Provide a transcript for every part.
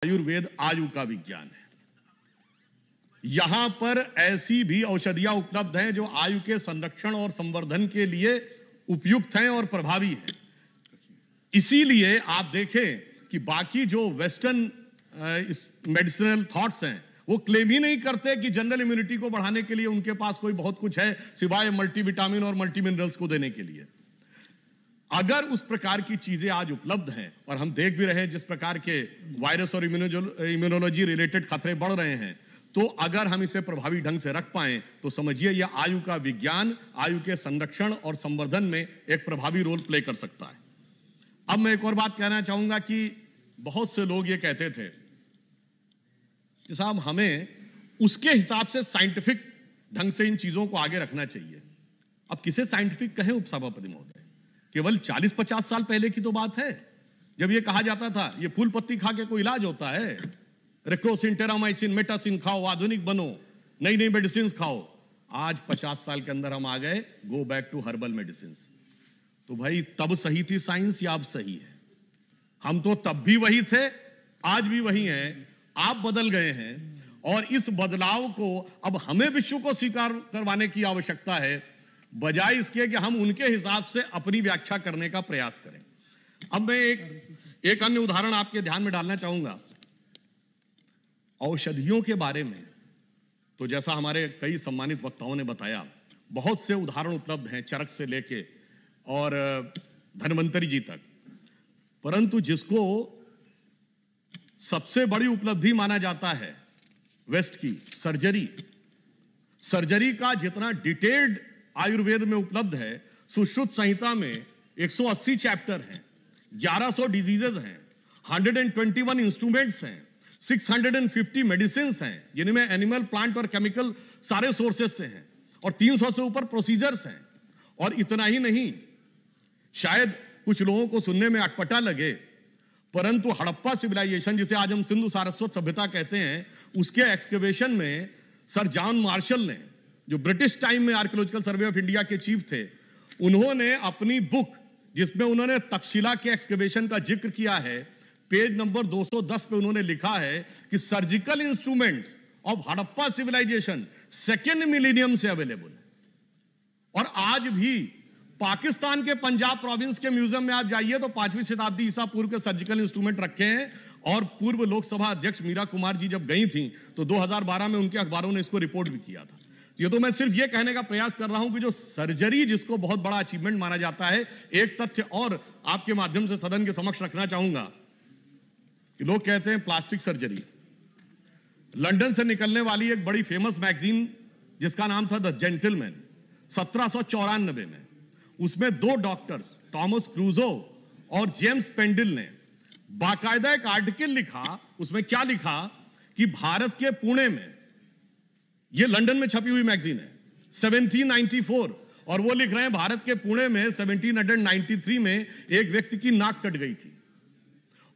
आयुर्वेद आयु का विज्ञान है। यहां पर ऐसी भी औषधियां उपलब्ध हैं जो आयु के संरक्षण और संवर्धन के लिए उपयुक्त हैं और प्रभावी हैं। इसीलिए आप देखें कि बाकी जो वेस्टर्न मेडिसिनल थॉट्स हैं वो क्लेम ही नहीं करते कि जनरल इम्यूनिटी को बढ़ाने के लिए उनके पास कोई बहुत कुछ है सिवाय मल्टीविटामिन और मल्टी मिनरल्स को देने के लिए। अगर उस प्रकार की चीजें आज उपलब्ध हैं और हम देख भी रहे हैं जिस प्रकार के वायरस और इम्यूनोलॉजी रिलेटेड खतरे बढ़ रहे हैं, तो अगर हम इसे प्रभावी ढंग से रख पाएं तो समझिए यह आयु का विज्ञान आयु के संरक्षण और संवर्धन में एक प्रभावी रोल प्ले कर सकता है। अब मैं एक और बात कहना चाहूंगा कि बहुत से लोग ये कहते थे कि साहब हमें उसके हिसाब से साइंटिफिक ढंग से इन चीजों को आगे रखना चाहिए। अब किसे साइंटिफिक कहें उपसभापति महोदय? केवल 40-50 साल पहले की तो बात है जब यह कहा जाता था ये फूल पत्ती खा के कोई इलाज होता है, रेक्रोसिन, टेरामाइसिन, मेटासिन खाओ, आधुनिक बनो, नई नई मेडिसिन खाओ। आज 50 साल के अंदर हम आ गए go back to herbal medicine. तो भाई तब सही थी साइंस या अब सही है? हम तो तब भी वही थे, आज भी वही हैं, आप बदल गए हैं और इस बदलाव को अब हमें विश्व को स्वीकार करवाने की आवश्यकता है बजाय इसके कि हम उनके हिसाब से अपनी व्याख्या करने का प्रयास करें। अब मैं एक अन्य उदाहरण आपके ध्यान में डालना चाहूंगा औषधियों के बारे में। तो जैसा हमारे कई सम्मानित वक्ताओं ने बताया, बहुत से उदाहरण उपलब्ध हैं चरक से लेके और धन्वंतरी जी तक, परंतु जिसको सबसे बड़ी उपलब्धि माना जाता है वेस्ट की सर्जरी का जितना डिटेल्ड आयुर्वेद में उपलब्ध है, सुश्रुत संहिता में 180 चैप्टर हैं, 1100 डिजीजेज हैं, 121 इंस्ट्रूमेंट्स हैं, 650 मेडिसिन हैं जिनमें एनिमल, प्लांट और केमिकल सारे सोर्सेस से हैं और 300 से ऊपर प्रोसीजर्स हैं। और इतना ही नहीं, शायद कुछ लोगों को सुनने में अटपटा लगे, परंतु हड़प्पा सिविलाइजेशन जिसे आज हम सिंधु सारस्वत सभ्यता कहते हैं, उसके एक्सकेवेशन में सर जॉन मार्शल ने, जो ब्रिटिश टाइम में आर्कियोलॉजिकल सर्वे ऑफ इंडिया के चीफ थे, उन्होंने अपनी बुक जिसमें उन्होंने तक्षशिला के एक्सकेवेशन का जिक्र किया है, पेज नंबर 210 पे उन्होंने लिखा है कि surgical instruments of Harappa civilization second millennium से अवेलेबल है। और आज भी पाकिस्तान के पंजाब प्रोविंस के म्यूजियम में आप जाइए तो 5वीं शताब्दी ईसा पूर्व के सर्जिकल इंस्ट्रूमेंट रखे हैं। और पूर्व लोकसभा अध्यक्ष मीरा कुमार जी जब गई थी तो 2012 में उनके अखबारों ने इसको रिपोर्ट भी किया था। ये तो मैं सिर्फ ये कहने का प्रयास कर रहा हूं कि जो सर्जरी जिसको बहुत बड़ा अचीवमेंट माना जाता है, एक तथ्य और आपके माध्यम से सदन के समक्ष रखना चाहूंगा कि लोग कहते हैं प्लास्टिक सर्जरी। लंदन से निकलने वाली एक बड़ी फेमस मैगजीन जिसका नाम था द जेंटलमैन, 1794 में, उसमें 2 डॉक्टर्स थॉमस क्रूजो और जेम्स पेंडिल ने बाकायदा एक आर्टिकल लिखा। उसमें क्या लिखा कि भारत के पुणे में, यह लंदन में छपी हुई मैगजीन है, 1794, और वो लिख रहे हैं भारत के पुणे में 1793 में एक व्यक्ति की नाक कट गई थी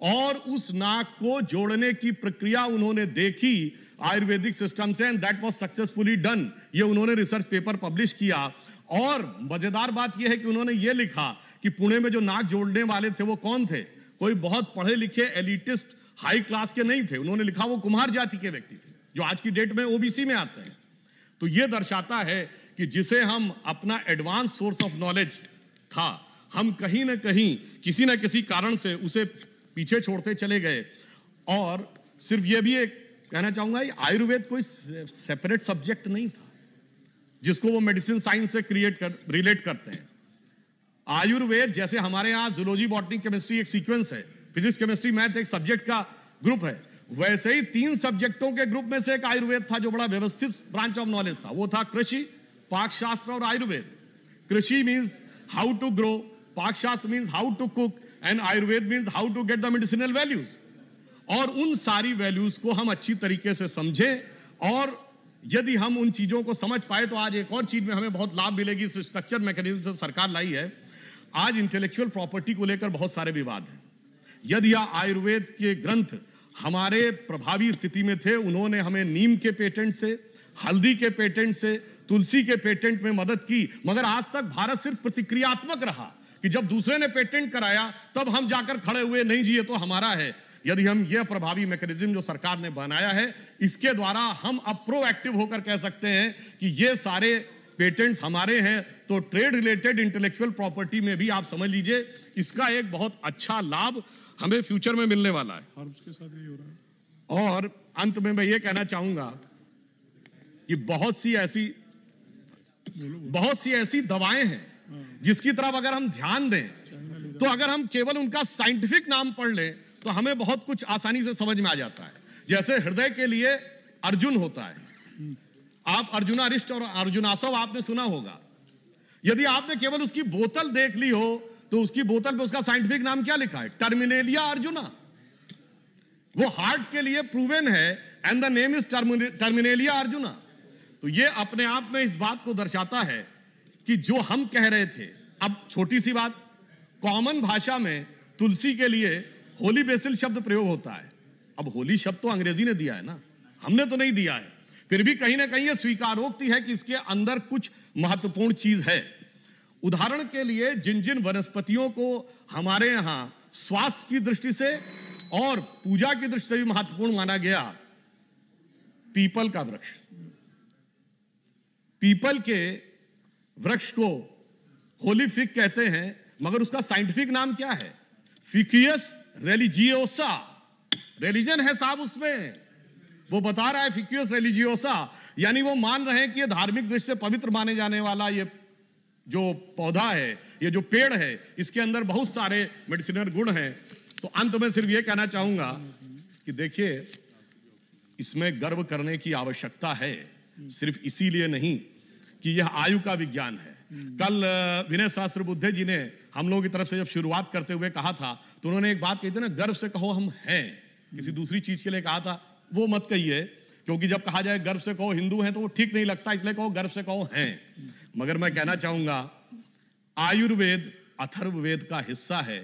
और उस नाक को जोड़ने की प्रक्रिया उन्होंने देखी आयुर्वेदिक सिस्टम से, and that was successfully done. ये उन्होंने रिसर्च पेपर पब्लिश किया। और मजेदार बात यह है कि उन्होंने ये लिखा कि पुणे में जो नाक जोड़ने वाले थे वो कौन थे? कोई बहुत पढ़े लिखे एलिटिस्ट हाई क्लास के नहीं थे। उन्होंने लिखा वो कुम्हार जाति के व्यक्ति थे जो आज की डेट में ओबीसी में आते हैं। तो यह दर्शाता है कि जिसे हम अपना एडवांस सोर्स ऑफ नॉलेज था, हम कहीं ना कहीं किसी ना किसी कारण से उसे पीछे छोड़ते चले गए। और सिर्फ यह भी एक कहना चाहूंगा, आयुर्वेद कोई सेपरेट सब्जेक्ट नहीं था जिसको वो मेडिसिन साइंस से रिलेट करते हैं। आयुर्वेद जैसे हमारे यहां जूलॉजी, बॉटनी, केमिस्ट्री एक सीक्वेंस है, फिजिक्स, केमिस्ट्री, मैथ एक सब्जेक्ट का ग्रुप है, वैसे ही 3 सब्जेक्टों के ग्रुप में से एक आयुर्वेद था जो बड़ा व्यवस्थित ब्रांच ऑफ नॉलेज था। वो था कृषि, पाकशास्त्र और आयुर्वेद। कृषि मीन्स हाउ टू ग्रो, पाकशास्त्र means how to cook, and Ayurveda means how to get the medicinal values. और उन सारी वैल्यूज को हम अच्छी तरीके से समझें और यदि हम उन चीजों को समझ पाए तो आज एक और चीज में हमें बहुत लाभ मिलेगी। इस स्ट्रक्चर मैकेनिज्म जो सरकार लाई है, आज इंटेलेक्चुअल प्रॉपर्टी को लेकर बहुत सारे विवाद हैं। यदि आयुर्वेद के ग्रंथ हमारे प्रभावी स्थिति में थे, उन्होंने हमें नीम के पेटेंट से, हल्दी के पेटेंट से, तुलसी के पेटेंट में मदद की, मगर आज तक भारत सिर्फ प्रतिक्रियात्मक रहा कि जब दूसरे ने पेटेंट कराया तब हम जाकर खड़े हुए, नहीं जी ये तो हमारा है। यदि हम यह प्रभावी मैकेनिज्म जो सरकार ने बनाया है, इसके द्वारा हम अब प्रोएक्टिव होकर कह सकते हैं कि ये सारे पेटेंट्स हमारे हैं, तो ट्रेड रिलेटेड इंटेलेक्चुअल प्रॉपर्टी में भी आप समझ लीजिए इसका एक बहुत अच्छा लाभ हमें फ्यूचर में मिलने वाला है। और उसके साथ यही हो रहा है। और अंत में मैं ये कहना चाहूंगा कि बहुत सी ऐसी दवाएं हैं जिसकी तरफ अगर हम ध्यान दें, तो अगर हम केवल उनका साइंटिफिक नाम पढ़ लें तो हमें बहुत कुछ आसानी से समझ में आ जाता है। जैसे हृदय के लिए अर्जुन होता है, आप अर्जुनारिष्ट और अर्जुनासव आपने सुना होगा। यदि आपने केवल उसकी बोतल देख ली हो तो उसकी बोतल पे उसका साइंटिफिक नाम क्या लिखा है? टर्मिनेलिया अर्जुना। वो हार्ट के लिए प्रूवन है and the name is Terminalia arjuna. तो ये अपने आप में इस बात को दर्शाता है कि जो हम कह रहे थे, अब छोटी सी बात, कॉमन भाषा में तुलसी के लिए होली बेसिल शब्द प्रयोग होता है। अब होली शब्द तो अंग्रेजी ने दिया है ना, हमने तो नहीं दिया है, फिर भी कहीं ना कहीं यह स्वीकारोक्ति है कि इसके अंदर कुछ महत्वपूर्ण चीज है। उदाहरण के लिए जिन जिन वनस्पतियों को हमारे यहां स्वास्थ्य की दृष्टि से और पूजा की दृष्टि से भी महत्वपूर्ण माना गया, पीपल का वृक्ष, पीपल के वृक्ष को होली फिग कहते हैं, मगर उसका साइंटिफिक नाम क्या है? फिकियस रिलीजियोसा। रिलीजन है साहब उसमें, वो बता रहा है फिकियस रिलीजियोसा, यानी वो मान रहे हैं कि ये धार्मिक दृष्टि से पवित्र माने जाने वाला ये जो पौधा है, ये जो पेड़ है, इसके अंदर बहुत सारे मेडिसिनल गुण हैं। तो अंत में सिर्फ ये कहना चाहूंगा कि देखिए, इसमें गर्व करने की आवश्यकता है, सिर्फ इसीलिए नहीं कि यह आयु का विज्ञान है। कल विनय सहस्त्रबुद्धे जी ने हम लोगों की तरफ से जब शुरुआत करते हुए कहा था, तो उन्होंने एक बात कही थी ना, गर्व से कहो हम हैं। किसी दूसरी चीज के लिए कहा था, वो मत कहिए, क्योंकि जब कहा जाए गर्व से कहो हिंदू हैं तो वो ठीक नहीं लगता, इसलिए कहो गर्व से कहो हैं। मगर मैं कहना चाहूंगा, आयुर्वेद अथर्ववेद का हिस्सा है,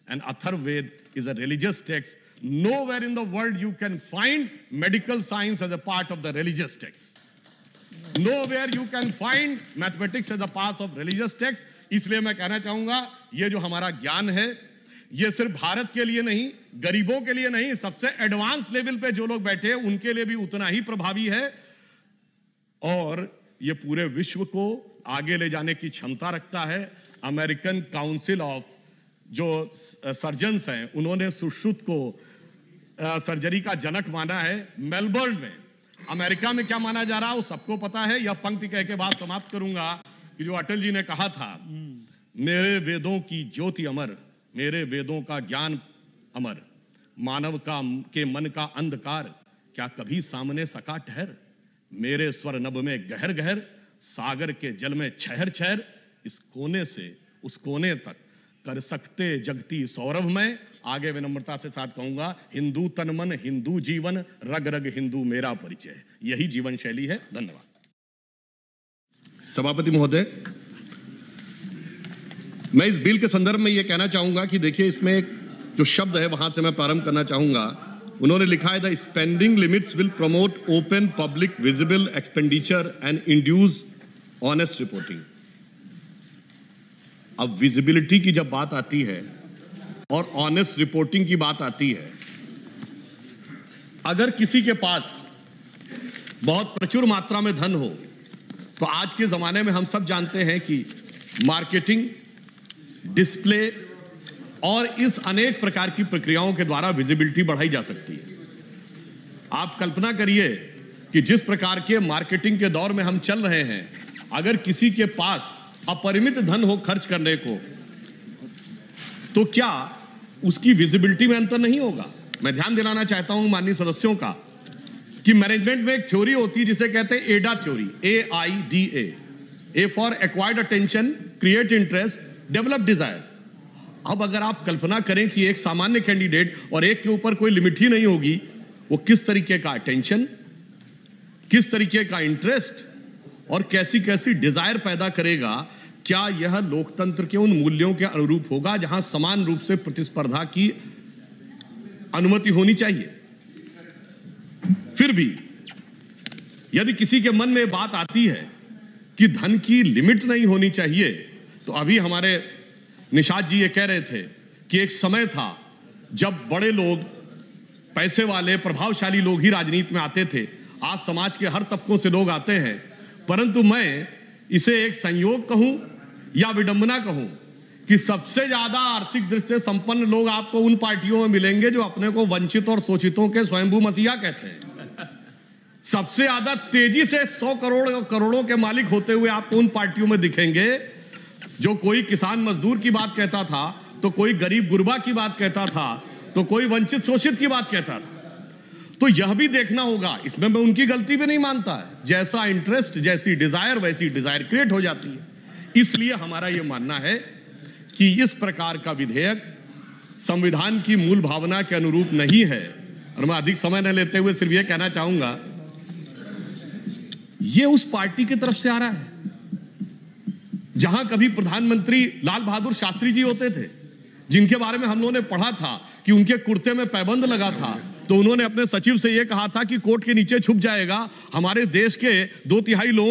and Atharvaveda is a religious text. Nowhere in the world you can find medical science as a part of the religious text. Nowhere you can find mathematics as a part of religious text. इसलिए मैं कहना चाहूंगा, ये जो हमारा ज्ञान है, ये सिर्फ भारत के लिए नहीं, गरीबों के लिए नहीं, सबसे एडवांस लेवल पे जो लोग बैठे हैं उनके लिए भी उतना ही प्रभावी है, और ये पूरे विश्व को आगे ले जाने की क्षमता रखता है। अमेरिकन काउंसिल ऑफ जो सर्जन्स हैं, उन्होंने सुश्रुत को सर्जरी का जनक माना है। मेलबर्न में, अमेरिका में क्या माना जा रहा है वो सबको पता है। यह पंक्ति कह के बाद समाप्त करूंगा कि जो अटल जी ने कहा था, मेरे वेदों की ज्योति अमर, मेरे वेदों का ज्ञान अमर, मानव के मन का अंधकार क्या कभी सामने सका ठहर, मेरे स्वर नभ में गहर गहर, सागर के जल में छहर छहर, इस कोने से उस कोने तक कर सकते जगती सौरभ में। आगे विनम्रता से साथ कहूंगा, हिंदू तन मन, हिंदू जीवन, रग रग हिंदू मेरा परिचय, यही जीवन शैली है। धन्यवाद। सभापति महोदय, मैं इस बिल के संदर्भ में यह कहना चाहूंगा कि देखिए, इसमें एक जो शब्द है वहां से मैं प्रारंभ करना चाहूंगा। उन्होंने लिखा है, the spending limits will promote open public visible expenditure and induce honest reporting. अब विजिबिलिटी की जब बात आती है और ऑनेस्ट रिपोर्टिंग की बात आती है, अगर किसी के पास बहुत प्रचुर मात्रा में धन हो, तो आज के जमाने में हम सब जानते हैं कि मार्केटिंग, डिस्प्ले और इस अनेक प्रकार की प्रक्रियाओं के द्वारा विजिबिलिटी बढ़ाई जा सकती है। आप कल्पना करिए कि जिस प्रकार के मार्केटिंग के दौर में हम चल रहे हैं, अगर किसी के पास अपरिमित धन हो खर्च करने को, तो क्या उसकी विजिबिलिटी में अंतर नहीं होगा? मैं ध्यान दिलाना चाहता हूं माननीय सदस्यों का कि मैनेजमेंट में एक थ्योरी होती है जिसे कहते हैं AIDA theory, AIDA, A for acquired attention, create interest, develop desire. अब अगर आप कल्पना करें कि एक सामान्य कैंडिडेट और एक के ऊपर कोई लिमिट ही नहीं होगी, वो किस तरीके का अटेंशन, किस तरीके का इंटरेस्ट और कैसी कैसी डिजायर पैदा करेगा। क्या यह लोकतंत्र के उन मूल्यों के अनुरूप होगा जहां समान रूप से प्रतिस्पर्धा की अनुमति होनी चाहिए? फिर भी यदि किसी के मन में बात आती है कि धन की लिमिट नहीं होनी चाहिए, तो अभी हमारे निषाद जी ये कह रहे थे कि एक समय था जब बड़े लोग पैसे वाले प्रभावशाली लोग ही राजनीति में आते थे। आज समाज के हर तबकों से लोग आते हैं, परंतु मैं इसे एक संयोग कहूं या विडंबना कहूं कि सबसे ज्यादा आर्थिक दृष्टि से संपन्न लोग आपको उन पार्टियों में मिलेंगे जो अपने को वंचित और शोषितों के स्वयंभू मसीहा कहते हैं। सबसे ज्यादा तेजी से 100 करोड़ों के मालिक होते हुए आपको उन पार्टियों में दिखेंगे जो कोई किसान मजदूर की बात कहता था, तो कोई गरीब गुरबा की बात कहता था, तो कोई वंचित शोषित की बात कहता था। तो यह भी देखना होगा, इसमें मैं उनकी गलती भी नहीं मानता है। जैसा इंटरेस्ट, जैसी डिजायर, वैसी डिजायर क्रिएट हो जाती है। इसलिए हमारा यह मानना है कि इस प्रकार का विधेयक संविधान की मूल भावना के अनुरूप नहीं है। और मैं अधिक समय न लेते हुए सिर्फ यह कहना चाहूंगा, यह उस पार्टी की तरफ से आ रहा है जहां कभी प्रधानमंत्री लाल बहादुर शास्त्री जी होते थे, जिनके बारे में हम लोगों ने पढ़ा था कि उनके कुर्ते में पैबंद लगा था, तो उन्होंने अपने सचिव से यह कहा था कि कोट के नीचे छुप जाएगा, हमारे देश के 2/3 लोगों